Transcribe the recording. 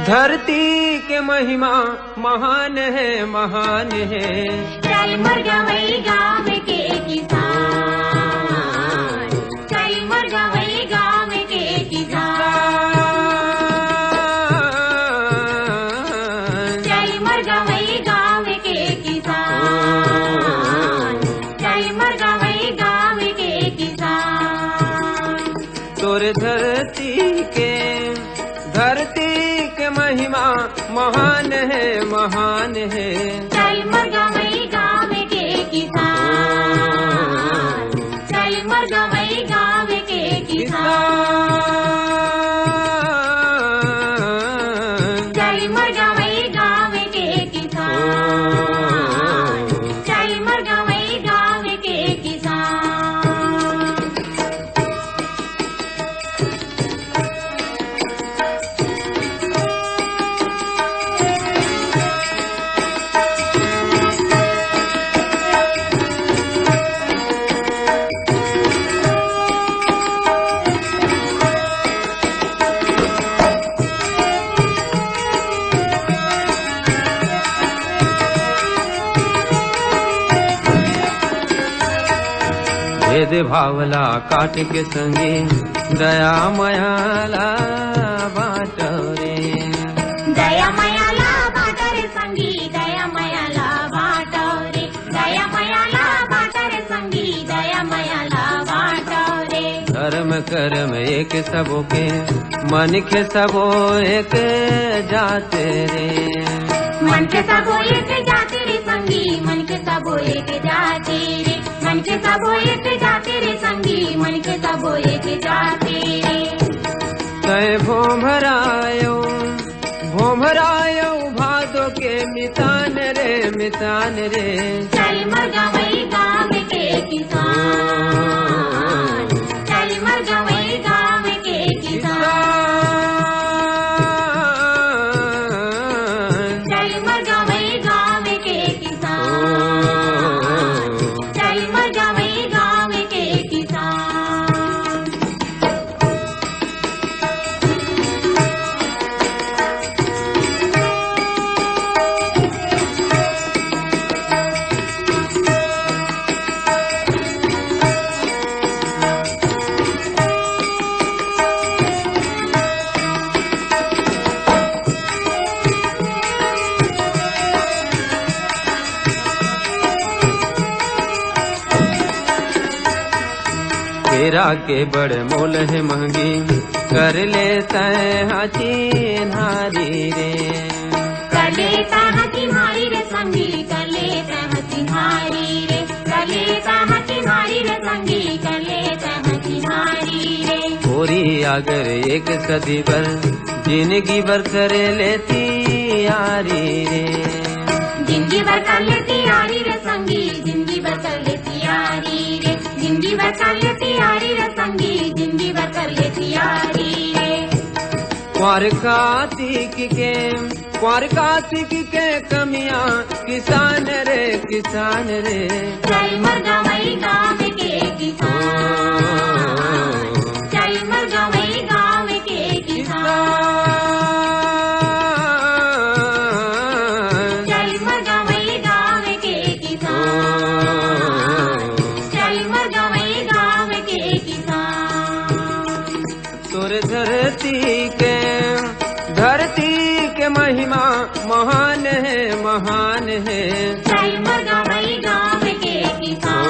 धरती के महिमा महान है, महान है। चल मुर्गवई गाँव के किसान, चल मुर्गवई गाँव के किसान, चल मुर्गवई गाँव के किसान, चल मुर्गवई गाँव के किसान। तोरे धरती के महिमा महान है, महान है। चल मुर्गवई गाँव के किसान, चल मुर्गवई गाँव के किसान, चल मुर्गवई गाँव के किसान, चल मुर्गवई गाँव के किसान। भेद भावला काट के संगे दया मयाला बाटो रे, दया मयाला बाटर संगी, दया मयाला बाटो रे, दया मयाला बाटर संगी, दया मयाला बाटो रे। धर्म कर्म एक सबो के, मन के सबो एक जाते रे, मन के सबो एक जाते रे संगी, मन के सबो एक जाते रे, मन के सबो एक जाते रे संगी, मन के सबो एक जाते रे। कहे भोमरायो भादो के मितान रे, मितान रे। चल मुर्गवई गाँव के किसान, चल मुर्गवई गाँव के किसान, चल मुर्गवई गाँव के किसान, चल मुर्गवई गाँव के किसान। तेरा के बड़े मोल है महंगी, कर लेता है हाथी नारी रे, कर लेता हाथी मारी रे संगी, कर लेता हाथी मारी रे, कर लेता हाथी मारी रे संगी, कर लेता हाथी मारी रे। पूरी अगर एक सदी पर जिंदगी भर करे लेती यारी रे, जिंदगी भर कर लेती यारी रे संगी, जिंदगी भर कर लेती यारी रे, जिंदगी भर कर लेती यारी रे संगी, जिंदगी भर कर लेती यारी रे। क्वार कार्तिक के कमियां किसान रे, किसान रे। चल मुर्गवई गाँव के किसान, चल मुर्गवई गाँव के किसान, चल मुर्गवई गाँव के किसान, चल मुर्गवई गाँव के किसान। तोरे धरती के महिमा महान है, महान है। चल मुर्गवई गाँव के किसान।